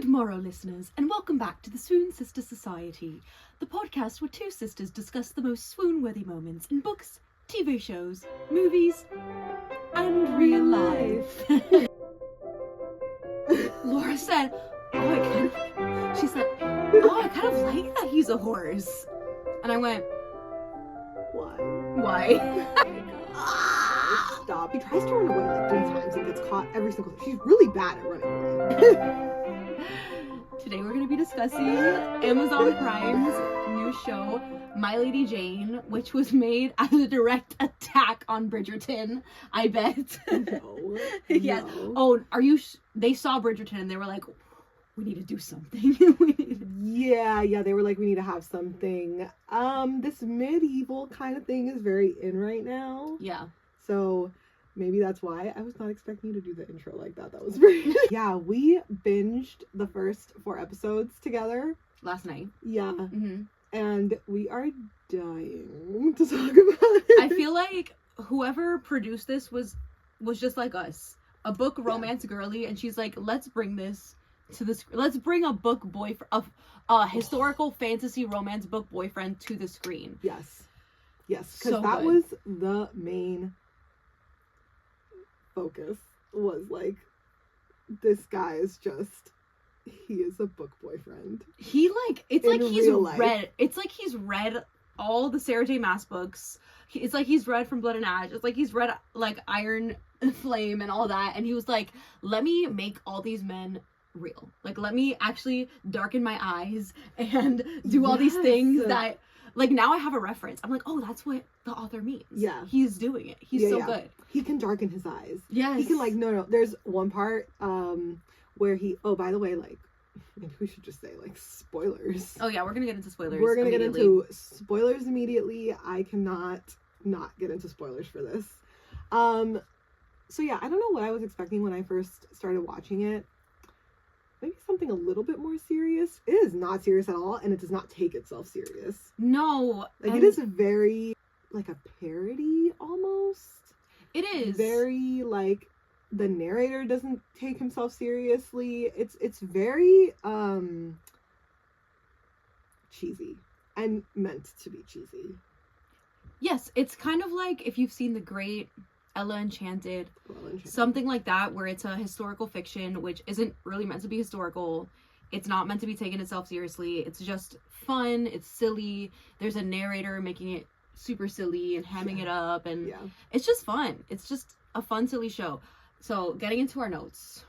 Good morrow, listeners, and welcome back to the Swoonsisters Society, the podcast where two sisters discuss the most swoon-worthy moments in books, TV shows, movies, and real life. Laura said, I kind of like that he's a horse. And I went, why? Stop. He tries to run away like 3 times and gets caught every single time. She's really bad at running away. Today we're going to be discussing Amazon Prime's new show, My Lady Jane, which was made as a direct attack on Bridgerton, I bet. No. Yes. No. Oh, they saw Bridgerton and they were like, we need to do something. Yeah, they were like, we need to have something. This medieval kind of thing is very in right now. Yeah. So maybe that's why I was not expecting you to do the intro like that. That was very... Yeah, we binged the first 4 episodes together. Last night. Yeah. Mm-hmm. And we are dying to talk about it. I feel like whoever produced this was just like us. A book romance girly, and she's like, let's bring this to the screen. Let's bring a book boyfriend, a historical fantasy romance book boyfriend to the screen. Yes, because so that good. was the main focus. Was like, this guy is just, he is a book boyfriend. He like, it's In like he's real life. read. It's like he's read all the Sarah J. Maas books. It's like he's read From Blood and Ash. It's like he's read like Iron Flame and all that, and he was like, let me make all these men real. Like, let me actually darken my eyes and do all these things that, like, now I have a reference. I'm like, oh, that's what the author means. Yeah. He's doing it. He's so good. He can darken his eyes. Yes. He can, like, no, there's one part where he, oh, by the way, like, maybe we should just say, like, spoilers. Oh yeah, we're gonna get into spoilers. We're gonna get into spoilers immediately. I cannot not get into spoilers for this. So yeah, I don't know what I was expecting when I first started watching it. Maybe something a little bit more serious. It is not serious at all, and it does not take itself serious. No. Like, it is very, like, a parody, almost. It is. Very, like, the narrator doesn't take himself seriously. It's very, cheesy. And meant to be cheesy. Yes, it's kind of like if you've seen The Great, Ella Enchanted, something like that, where it's a historical fiction, which isn't really meant to be historical. It's not meant to be taken itself seriously. It's just fun. It's silly. There's a narrator making it super silly and hamming it up, and it's just fun. It's just a fun, silly show. So, getting into our notes.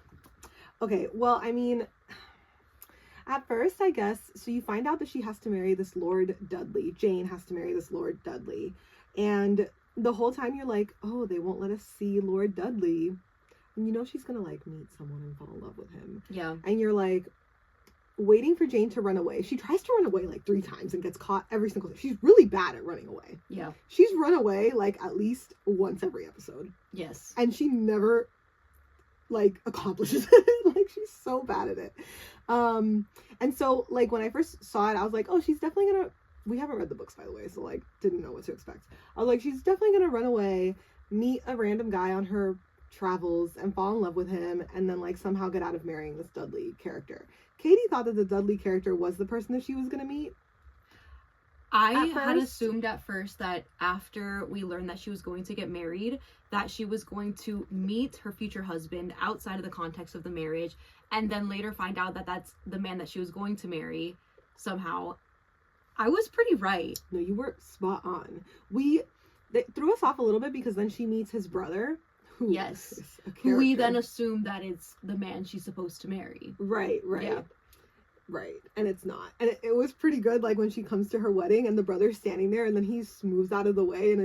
Okay, well, I mean, at first, I guess, so you find out that she has to marry this Lord Dudley. Jane has to marry this Lord Dudley. And the whole time you're like, oh, they won't let us see Lord Dudley. And you know she's gonna, like, meet someone and fall in love with him. Yeah. And you're, like, waiting for Jane to run away. She tries to run away, like, 3 times and gets caught every single time. She's really bad at running away. Yeah. She's run away, like, at least once every episode. Yes. And she never, like, accomplishes it. Like, she's so bad at it. And so, like, when I first saw it, I was like, oh, she's definitely gonna... We haven't read the books, by the way, so, like, didn't know what to expect. I was like, she's definitely gonna run away, meet a random guy on her travels, and fall in love with him, and then, like, somehow get out of marrying this Dudley character. Katie thought that the Dudley character was the person that she was gonna meet. I had assumed at first that after we learned that she was going to get married, that she was going to meet her future husband outside of the context of the marriage, and then later find out that that's the man that she was going to marry somehow. I was pretty right. No, you were spot on. They threw us off a little bit because then she meets his brother, who is a character. Who we then assume that it's the man she's supposed to marry. Right. Yeah. Right, and it's not. And it was pretty good, like, when she comes to her wedding and the brother's standing there and then he moves out of the way and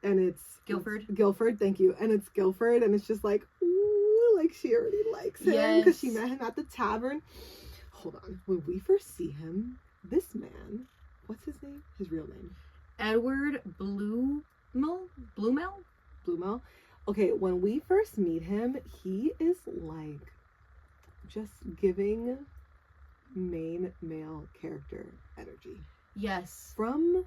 it's Guilford, thank you. And it's Guilford and it's just like, ooh, like, she already likes him because she met him at the tavern. Hold on. When we first see him, this man, what's his name? His real name? Edward Blumel? Okay, when we first meet him, he is, like, just giving main male character energy. Yes. From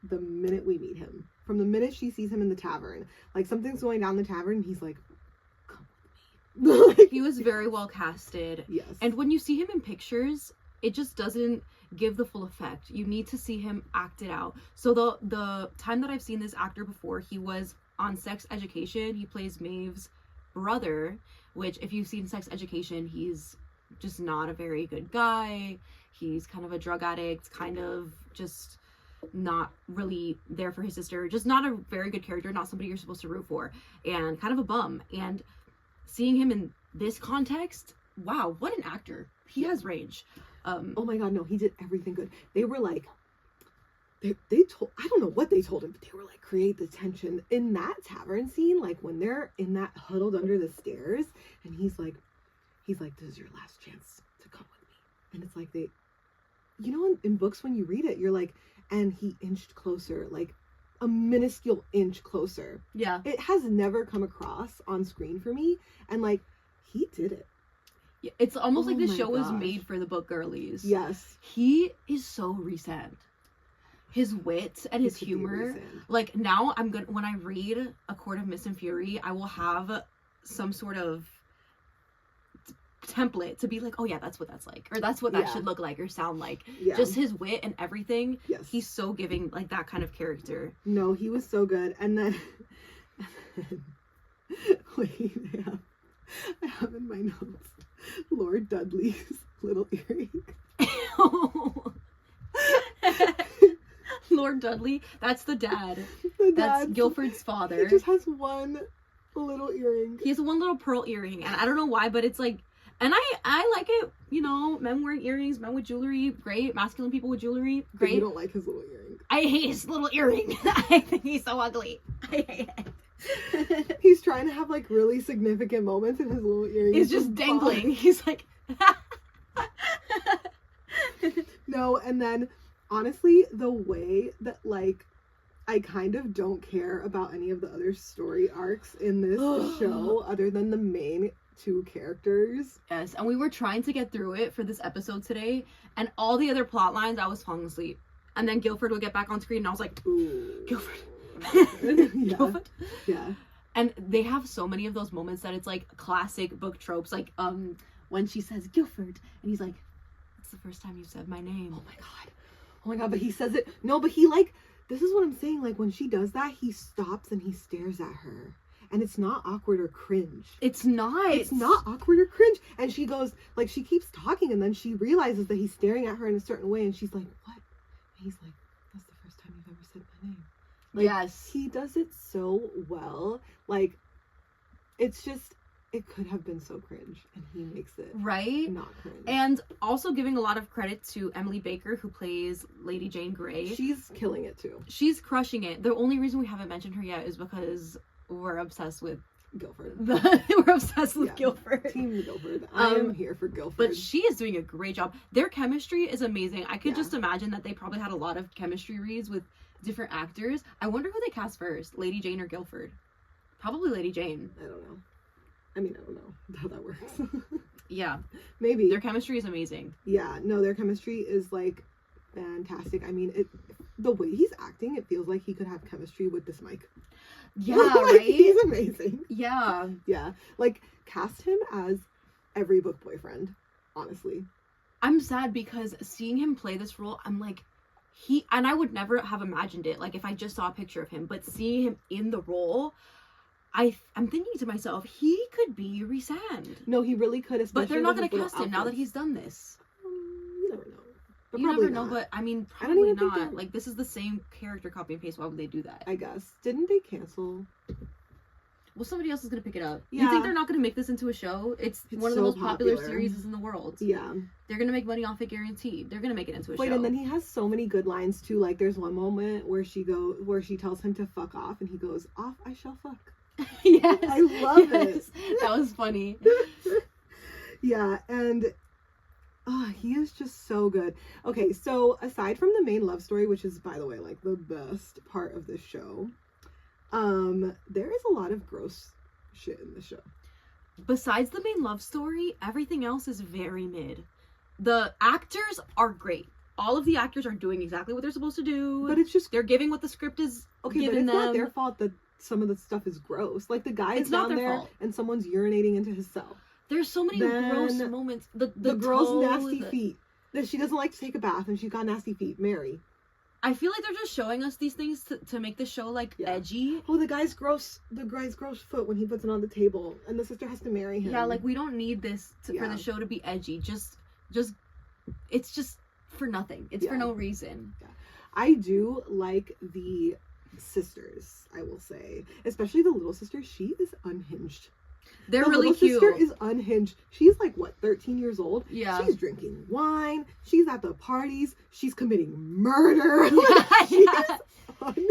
the minute we meet him. From the minute she sees him in the tavern. Like, something's going down the tavern and he's like, come with me. Like, he was very well casted. yes. And when you see him in pictures, it just doesn't give the full effect. You need to see him act it out. So the time that I've seen this actor before, he was on Sex Education. He plays Maeve's brother, which if you've seen Sex Education, he's just not a very good guy. He's kind of a drug addict, kind of just not really there for his sister, just not a very good character, not somebody you're supposed to root for, and kind of a bum. And seeing him in this context, wow, what an actor. He has range. Oh my god, no, he did everything good. They were like, they told, I don't know what they told him, but they were like, create the tension in that tavern scene, like when they're in that huddled under the stairs, and he's like, this is your last chance to come with me. And it's like, in books when you read it, you're like, and he inched closer, like a minuscule inch closer. Yeah. It has never come across on screen for me, and like, he did it. It's almost like this my show was gosh. made for the book girlies. Yes. He is so recent. His wit and his humor. Like, now I'm gonna, when I read A Court of Mist and Fury, I will have some sort of template to be like, oh yeah, that's what that's like, or that's what that should look like or sound like. Yeah. Just his wit and everything. Yes. He's so giving, like, that kind of character. No, he was so good. And then wait, I have in my notes Lord Dudley's little earring. Lord Dudley, that's the dad. That's Guilford's father. He just has one little earring. He has one little pearl earring, and I don't know why, but it's like, and I like it, men wearing earrings, men with jewelry, great. Masculine people with jewelry, great. But you don't like his little earring. I hate his little earring. I think he's so ugly. I hate it. He's trying to have like really significant moments, and his little earring is just dangling. He's like no. And then honestly, the way that like I kind of don't care about any of the other story arcs in this show other than the main two characters. Yes, and we were trying to get through it for this episode today, and all the other plot lines I was falling asleep, and then Guilford would get back on screen and I was like, ooh, Guilford. Guilford. Yeah. And they have so many of those moments that it's like classic book tropes, like when she says Guilford and he's like, it's the first time you said my name. Oh my god, but he says it, no, but he like, this is what I'm saying, like when she does that, he stops and he stares at her. And it's not awkward or cringe. It's not. It's not awkward or cringe. And she goes, like, she keeps talking, and then she realizes that he's staring at her in a certain way, and she's like, what? And he's like, that's the first time you've ever said my name. Like, yes. He does it so well. Like, it's just, it could have been so cringe, and he makes it not cringe. And also giving a lot of credit to Emily Baker, who plays Lady Jane Grey. She's killing it, too. She's crushing it. The only reason we haven't mentioned her yet is because we're obsessed with Guilford. We're obsessed with Guilford. Team Guilford. I am here for Guilford. But she is doing a great job. Their chemistry is amazing. I could just imagine that they probably had a lot of chemistry reads with different actors. I wonder who they cast first, Lady Jane or Guilford. Probably Lady Jane. I don't know. I mean, I don't know how that works. Yeah. Maybe. Their chemistry is amazing. Yeah. No, their chemistry is like fantastic. I mean, the way he's acting, it feels like he could have chemistry with this mic. Yeah, like, right? He's amazing. Yeah. Yeah. Like, cast him as every book boyfriend, honestly. I'm sad because seeing him play this role, I'm like, and I would never have imagined it, like, if I just saw a picture of him, but seeing him in the role, I'm thinking to myself, he could be Rhysand. No, he really could, especially. But they're not going to cast him now that he's done this. You never know. But you never know, but I mean, probably not. Like, this is the same character copy and paste. Why would they do that? I guess. Didn't they cancel? Well, somebody else is going to pick it up. Yeah. You think they're not going to make this into a show? It's one of the most popular series in the world. Yeah. They're going to make money off it, guaranteed. They're going to make it into a show. Wait, and then he has so many good lines, too. Like, there's one moment where she tells him to fuck off, and he goes, off I shall fuck. Yes. I love it. That was funny. Yeah, and he is just so good. Okay, so aside from the main love story, which is, by the way, like the best part of this show, there is a lot of gross shit in the show. Besides the main love story, everything else is very mid. The actors are great. All of the actors are doing exactly what they're supposed to do. But it's just, they're giving what the script is giving them. It's not their fault that some of the stuff is gross. Like, the guy It's is not down their there fault. and someone's urinating into his cell. There's so many Then gross moments. The girl's toe, nasty feet. That she doesn't like to take a bath and she's got nasty feet. Mary. I feel like they're just showing us these things to make the show, like, edgy. Oh, the guy's gross foot when he puts it on the table and the sister has to marry him. Yeah, like, we don't need this for the show to be edgy. Just, it's just for nothing. It's for no reason. Yeah. I do like the sisters, I will say. Especially the little sister. She is unhinged. They're the really cute. The sister is unhinged. She's like, what, 13 years old? Yeah. She's drinking wine. She's at the parties. She's committing murder.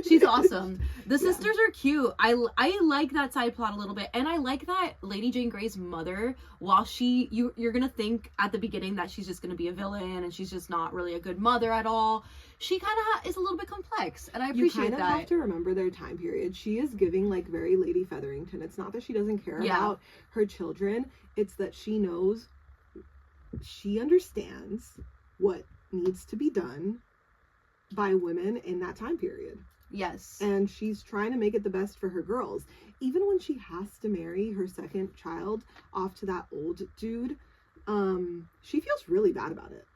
She's awesome. The sisters are cute. I like that side plot a little bit. And I like that Lady Jane Grey's mother, while you're going to think at the beginning that she's just going to be a villain and she's just not really a good mother at all. She kind of is a little bit complex, and I appreciate that. You kind of have to remember their time period. She is giving, like, very Lady Featherington. It's not that she doesn't care about her children. It's that she knows, she understands what needs to be done by women in that time period. Yes. And she's trying to make it the best for her girls. Even when she has to marry her second child off to that old dude, she feels really bad about it.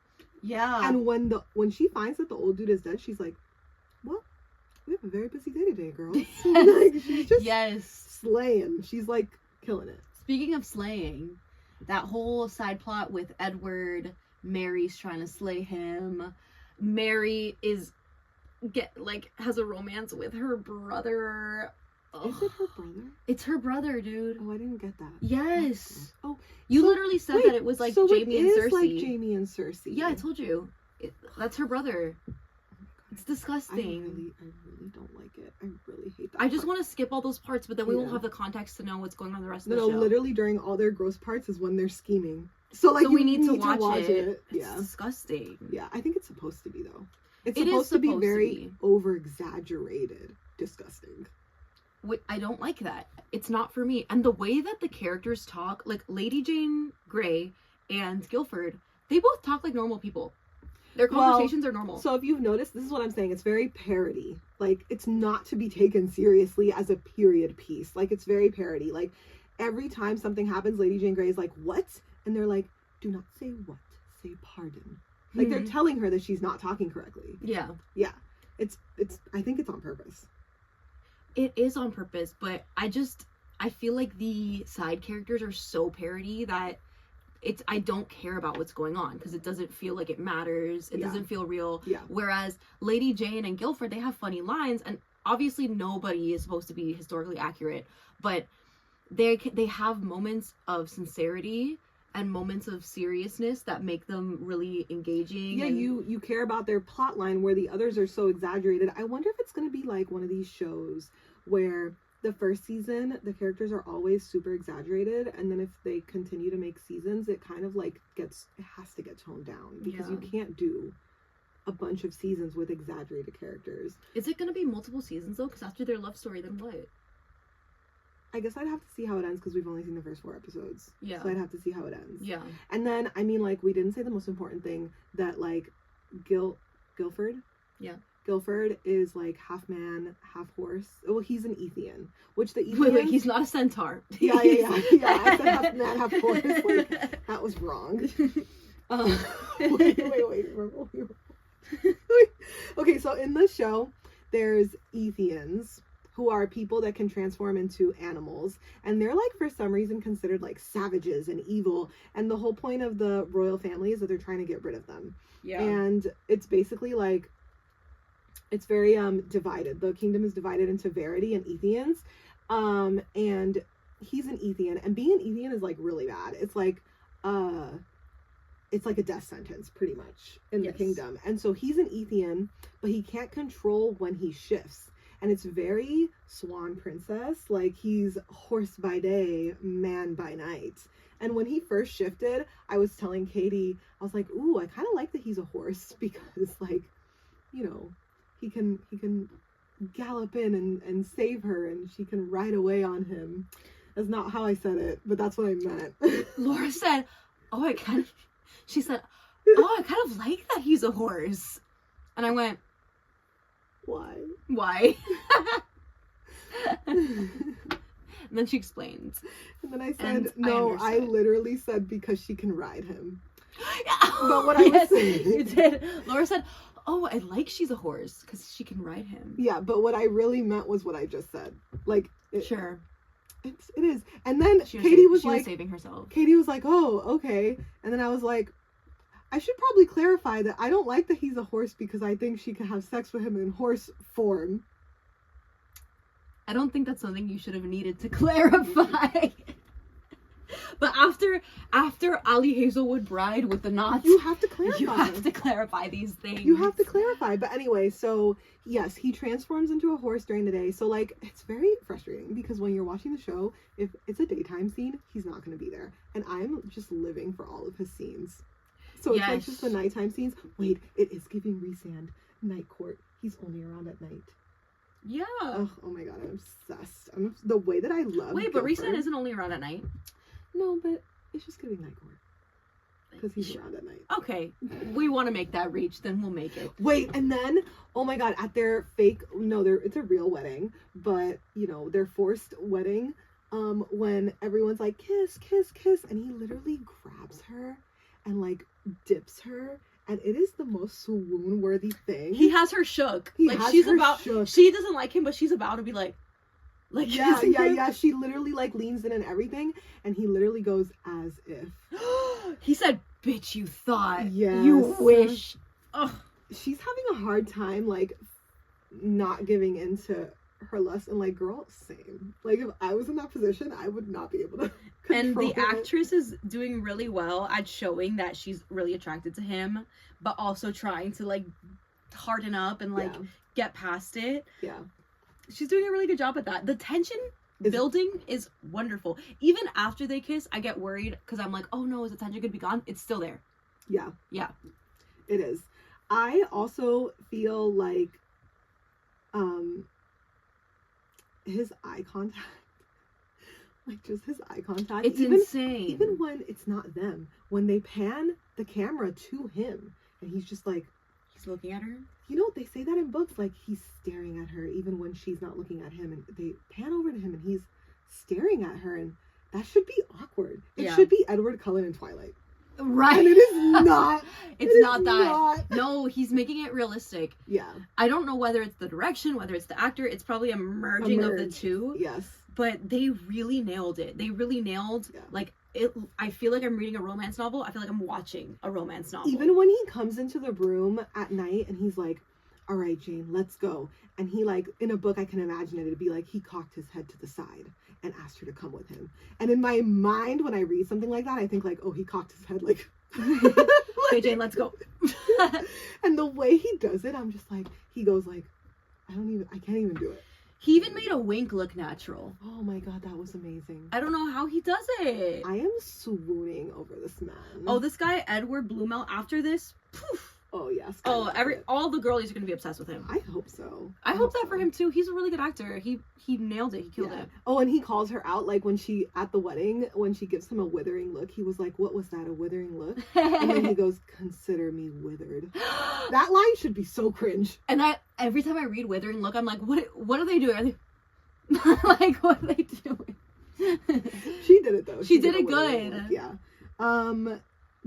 Yeah. And when she finds that the old dude is dead, she's like, well, we have a very busy day today, girls. Like, she's just slaying. She's, like, killing it. Speaking of slaying, that whole side plot with Edward, Mary's trying to slay him. Mary has a romance with her brother. Is it her brother? It's her brother, dude. Oh, I didn't get that. Yes. Oh, you literally said that it was like Jamie and Cersei. It is like Jamie and Cersei. Yeah, I told you. That's her brother. It's disgusting. I really don't like it. I really hate that. I just want to skip all those parts, but then we won't have the context to know what's going on the rest of the show. No, literally during all their gross parts is when they're scheming. So, like, we need to watch it. Yeah. It's disgusting. Yeah, I think it's supposed to be, though. It's supposed to be very over-exaggerated. Disgusting. I don't like that. It's not for me. And the way that the characters talk, like Lady Jane Grey and Guilford, they both talk like normal people. Their conversations are normal. So if you've noticed, this is what I'm saying. It's very parody. Like, it's not to be taken seriously as a period piece. Like, it's very parody. Like, every time something happens, Lady Jane Grey is like, what? And they're like, do not say what. Say pardon. Like, they're telling her that she's not talking correctly. Yeah. Yeah. I think it's on purpose. It is on purpose, but I feel like the side characters are so parody that I don't care about what's going on because it doesn't feel like it matters. It doesn't feel real. Yeah. Whereas Lady Jane and Guilford, they have funny lines, and obviously nobody is supposed to be historically accurate, but they have moments of sincerity and moments of seriousness that make them really engaging. Yeah, you care about their plot line where the others are so exaggerated. I wonder if it's going to be like one of these shows where the first season, the characters are always super exaggerated, and then if they continue to make seasons, it kind of like it has to get toned down because you can't do a bunch of seasons with exaggerated characters. Is it going to be multiple seasons though? Because after their love story, then what? I guess I'd have to see how it ends because we've only seen the first 4 episodes. Yeah. So I'd have to see how it ends. Yeah. And then, I mean, like, we didn't say the most important thing, that, like, Guilford? Yeah. Guilford is, like, half man, half horse. Well, he's an Ethian, which the Ethians... Wait, he's not a centaur. Yeah, I said half man, half horse. Like, that was wrong. Wait. Okay, so in the show, there's Ethians, who are people that can transform into animals, and they're, like, for some reason considered, like, savages and evil, and the whole point of the royal family is that they're trying to get rid of them. Yeah. And it's basically, like, it's very divided. The kingdom is divided into Verity and Ethians, and he's an Ethian, and being an Ethian is, like, really bad. It's like a death sentence, pretty much, in the kingdom. And so he's an Ethian, but he can't control when he shifts. And it's very Swan Princess, like he's horse by day, man by night. And when he first shifted, I was telling Katie, I was like, ooh, I kind of like that he's a horse because, like, you know, he can gallop in and save her and she can ride away on him. That's not how I said it, but that's what I meant. Laura said, she said, I kind of like that he's a horse. And I went, Why? And then she explains. And then I said, no, I literally said because she can ride him. But what I was saying, you did. Laura said, oh, I like she's a horse because she can ride him. Yeah, but what I really meant was what I just said. Like, sure. It is. And then she was saving herself. Katie was like, oh, okay. And then I was like, I should probably clarify that I don't like that he's a horse because I think she could have sex with him in horse form. I don't think that's something you should have needed to clarify. But after Ali Hazelwood bride with the knots, you have to clarify. You have to clarify these things. You have to clarify. But anyway, so yes, he transforms into a horse during the day. So like, it's very frustrating because when you're watching the show, if it's a daytime scene, he's not going to be there, and I'm just living for all of his scenes. So it's like just the nighttime scenes. Wait, it is giving Rhysand night court. He's only around at night. Yeah. Oh my god, I'm obsessed. The way that I love. Wait, but Rhysand isn't only around at night. No, but it's just giving night court because he's around at night. Okay, we want to make that reach, then we'll make it. Wait, and then oh my god, at their it's a real wedding, but you know, their forced wedding. When everyone's like kiss, kiss, kiss, and he literally grabs her and like dips her. And it is the most swoon-worthy thing. She doesn't like him, but she's about to be like yeah. She literally like leans in and everything, and he literally goes as if. He said, "Bitch, you thought. Yes. You wish." Ugh. She's having a hard time like not giving into her lust, and like, girl, same. Like, if I was in that position, I would not be able to. And the actress is doing really well at showing that she's really attracted to him, but also trying to like harden up and like get past it. Yeah. She's doing a really good job at that. The tension building is wonderful. Even after they kiss, I get worried because I'm like, oh no, is the tension gonna be gone? It's still there. Yeah. Yeah. It is. I also feel like his eye contact. Like, just his eye contact. It's insane. Even when it's not them. When they pan the camera to him, and he's just like... He's looking at her? You know, they say that in books. Like, he's staring at her even when she's not looking at him. And they pan over to him, and he's staring at her. And that should be awkward. It should be Edward Cullen in Twilight. Right. And it is not. It's not that. No, he's making it realistic. Yeah. I don't know whether it's the direction, whether it's the actor. It's probably a merging of the two. Yes. But they really nailed it. They really nailed, like, it. I feel like I'm reading a romance novel. I feel like I'm watching a romance novel. Even when he comes into the room at night and he's like, all right, Jane, let's go. And he, like, in a book, I can imagine it'd be like he cocked his head to the side and asked her to come with him. And in my mind, when I read something like that, I think, like, oh, he cocked his head, like... Okay, Jane, let's go. And the way he does it, I'm just like, he goes, like, I can't even do it. He even made a wink look natural. Oh my god, that was amazing. I don't know how he does it. I am swooning over this man. Oh, this guy, Edward Bluemel, after this, poof. Oh, yes. Oh, all the girlies are going to be obsessed with him. I hope so. I hope that for him, too. He's a really good actor. He nailed it. He killed it. Oh, and he calls her out, like, when she, at the wedding, when she gives him a withering look, he was like, what was that, a withering look? And then he goes, consider me withered. That line should be so cringe. And every time I read withering look, I'm like, what are they doing? Are they... like, what are they doing? She did it, though. She did it good. Look. Yeah.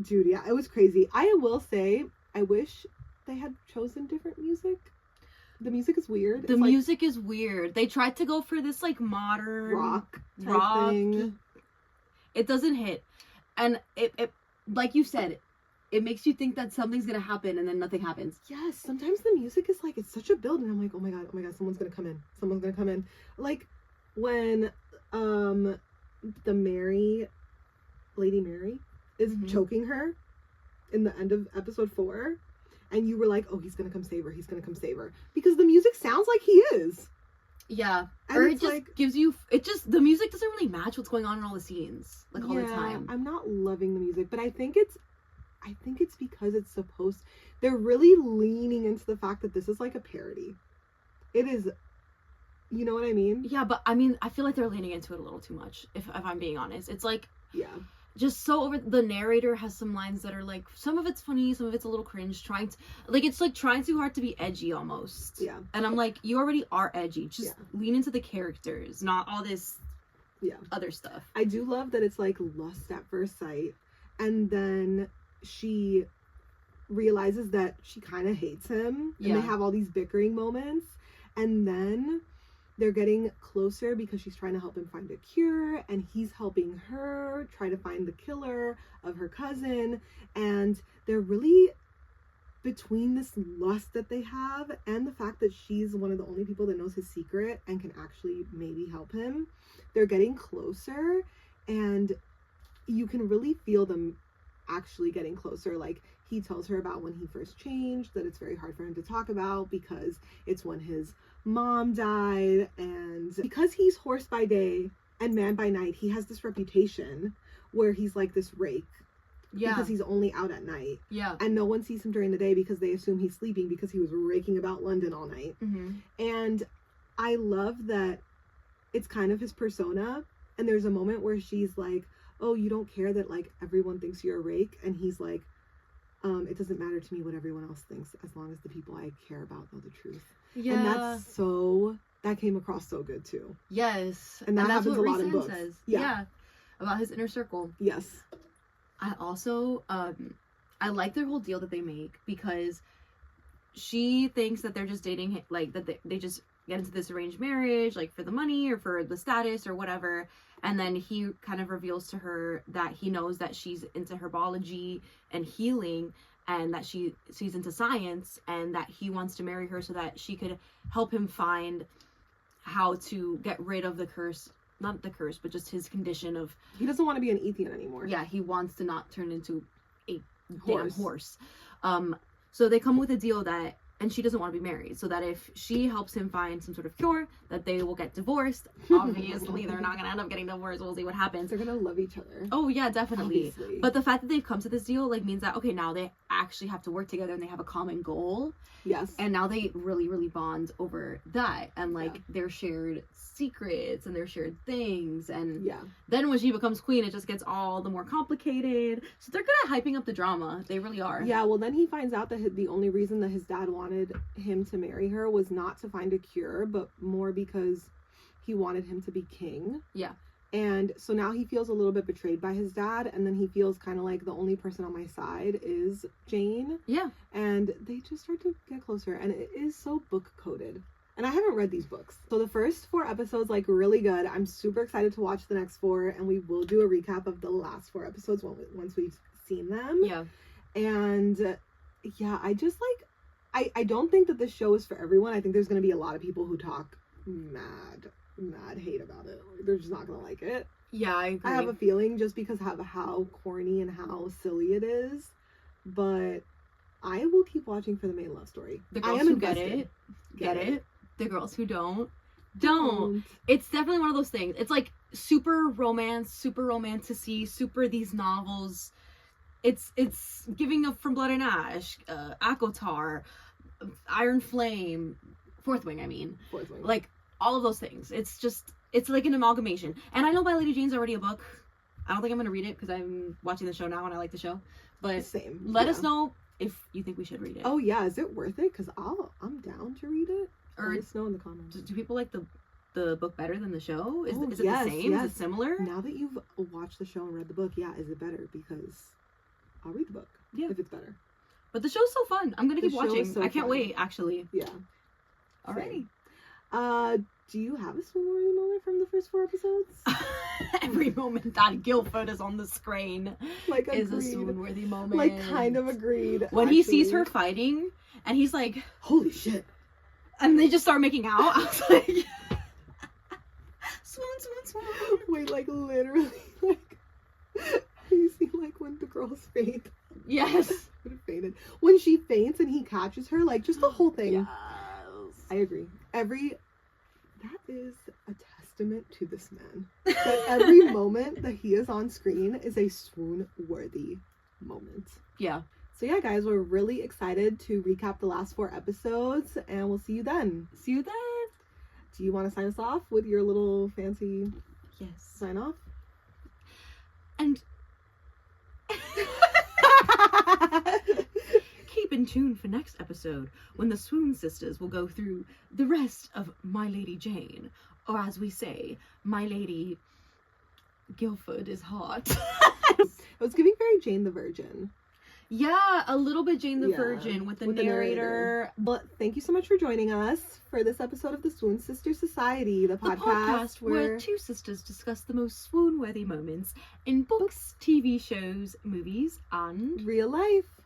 Dude, yeah, it was crazy. I will say, I wish they had chosen different music. The music is weird. The music is weird. They tried to go for this like modern rock thing. It doesn't hit. And it like you said, it makes you think that something's gonna happen and then nothing happens. Yes, sometimes the music is like, it's such a build and I'm like, oh my god, someone's gonna come in. Like when the Lady Mary is choking her in the end of episode 4, and you were like, oh, he's gonna come save her, because the music sounds like he is. Yeah. And or it just gives you, the music doesn't really match what's going on in all the scenes, like all the time. I'm not loving the music, but I think it's because it's they're really leaning into the fact that this is like a parody. It is, you know what I mean? Yeah, but I mean, I feel like they're leaning into it a little too much, if I'm being honest. It's like, yeah. just so over. The narrator has some lines that are like, some of it's funny, some of it's a little cringe, it's like trying too hard to be edgy almost. Yeah. And I'm like, you already are edgy. Just lean into the characters, not all this other stuff. I do love that it's like lust at first sight, and then she realizes that she kind of hates him, and they have all these bickering moments, and then they're getting closer because she's trying to help him find a cure, and he's helping her try to find the killer of her cousin, and they're really, between this lust that they have and the fact that she's one of the only people that knows his secret and can actually maybe help him, they're getting closer, and you can really feel them actually getting closer. Like, he tells her about when he first changed, that it's very hard for him to talk about because it's when his mom died, and because he's horse by day and man by night, he has this reputation where he's like this rake. Because he's only out at night. And no one sees him during the day because they assume he's sleeping because he was raking about London all night. And I love that it's kind of his persona. And there's a moment where she's like, oh, you don't care that like everyone thinks you're a rake? And he's like, it doesn't matter to me what everyone else thinks as long as the people I care about know the truth. And that came across so good too. Yes. And that happens a lot in books. Says. About his inner circle. Yes. I also, I like their whole deal that they make, because she thinks that they're just dating, like, that they just get into this arranged marriage, like, for the money or for the status or whatever. And then he kind of reveals to her that he knows that she's into herbology and healing, and that she's into science, and that he wants to marry her so that she could help him find how to get rid of the curse. Not the curse, but just his condition of... He doesn't want to be an Ethian anymore. Yeah, he wants to not turn into a damn horse. So they come with a deal that... And she doesn't want to be married. So that if she helps him find some sort of cure, that they will get divorced. Obviously, they're not going to end up getting divorced. We'll see what happens. They're going to love each other. Oh, yeah, definitely. Obviously. But the fact that they've come to this deal, like, means that, okay, now they actually have to work together and they have a common goal. Yes. And now they really, really bond over that. And, like, their shared secrets and their shared things. And then when she becomes queen, it just gets all the more complicated. So they're good at hyping up the drama. They really are. Yeah, well, then he finds out that the only reason that his dad wanted him to marry her was not to find a cure, but more because he wanted him to be king. Yeah. And so now he feels a little bit betrayed by his dad, and then he feels kind of like the only person on my side is Jane. Yeah. And they just start to get closer, and it is so book coded. And I haven't read these books. So the first 4 episodes, like, really good. I'm super excited to watch the next 4, and we will do a recap of the last 4 episodes once we've seen them. Yeah. And yeah, I just like, I don't think that this show is for everyone. I think there's going to be a lot of people who talk mad hate about it. They're just not going to like it. Yeah, I agree. I have a feeling, just because of how corny and how silly it is. But I will keep watching for the main love story. The girls who get it. The girls who don't. It's definitely one of those things. It's like super romance, super romantic-y, super these novels. It's giving up From Blood and Ash, Akotar, Iron Flame, Fourth Wing. Like, all of those things. It's like an amalgamation. And I know My Lady Jane's already a book. I don't think I'm going to read it because I'm watching the show now and I like the show. But same. Let us know if you think we should read it. Oh yeah, is it worth it? Because I'm down to read it. Or let us know in the comments. Do people like the book better than the show? Is it yes, the same? Yes. Is it similar? Now that you've watched the show and read the book, yeah, is it better? Because I'll read the book. Yeah. If it's better. But the show's so fun. I'm gonna keep watching. So I can't fun. wait, actually. Yeah. Alrighty. Do you have a swoon-worthy moment from the first 4 episodes? Every moment that Guildford is on the screen is a swoon-worthy moment. Like, kind of agreed. When he sees her fighting, and he's like, holy shit. And they just start making out. I was like, swoon. Wait, like, literally, like, you see, like, when the girls faint. Yes. Fainted. When she faints and he catches her, like, just the whole thing. Yes. I agree. That is a testament to this man. That every moment that he is on screen is a swoon-worthy moment. Yeah. So yeah, guys, we're really excited to recap the last 4 episodes, and we'll see you then. See you then. Do you want to sign us off with your little fancy sign off? And tuned for next episode when the Swoon sisters will go through the rest of My Lady Jane, or as we say, My Lady Guilford is hot. It was giving very Jane the Virgin. Yeah, a little bit Jane the Virgin with the narrator. But thank you so much for joining us for this episode of the Swoonsisters Society, the podcast where two sisters discuss the most swoon-worthy moments in books, TV shows, movies, and real life.